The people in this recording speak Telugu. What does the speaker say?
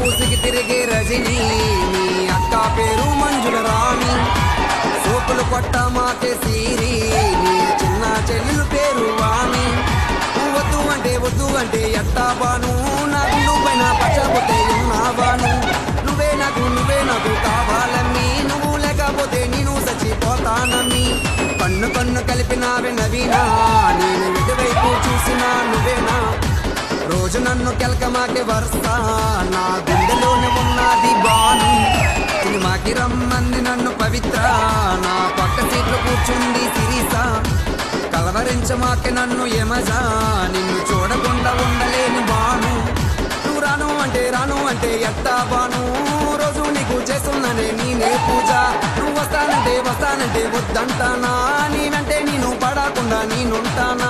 పూసికి తిరిగే రజని, నీ అక్క పేరు మంజుల రాణి. సోపులు కొట్ట మాకే సీరి, నీ చిన్న చెల్లెలు పేరు వాణి. వద్దు అంటే ఎట్టా బాను, నా గుండు పైన పచ్చబోతే ఉన్నావాను. నువ్వే నాకు కావాలమ్మి, నువ్వు లేకపోతే నేను చచ్చిపోతానమ్మి. కన్ను కలిపినావే నవీనా, నేను ఎటువైపు చూసినా నువ్వేనా. రోజు నన్ను కెలకమాకే వరుస, నా గుండెలోనే ఉన్నది బాను. సినిమాకి రమ్మంది నన్ను పవిత్ర, నా పక్క సీట్లో కూర్చుంది సిరీస. కలవరించమాకే నన్ను యమజా, నిన్ను చూడకుండా ఉండలేని బాను. నువ్వు రాను అంటే ఎట్టా బాను, రోజు నీకు చేస్తున్నానే నేనే పూజ. నువ్వు వస్తానంటే వద్దంటానా, నేనంటే నేను పడకుండా నేనుంటానా.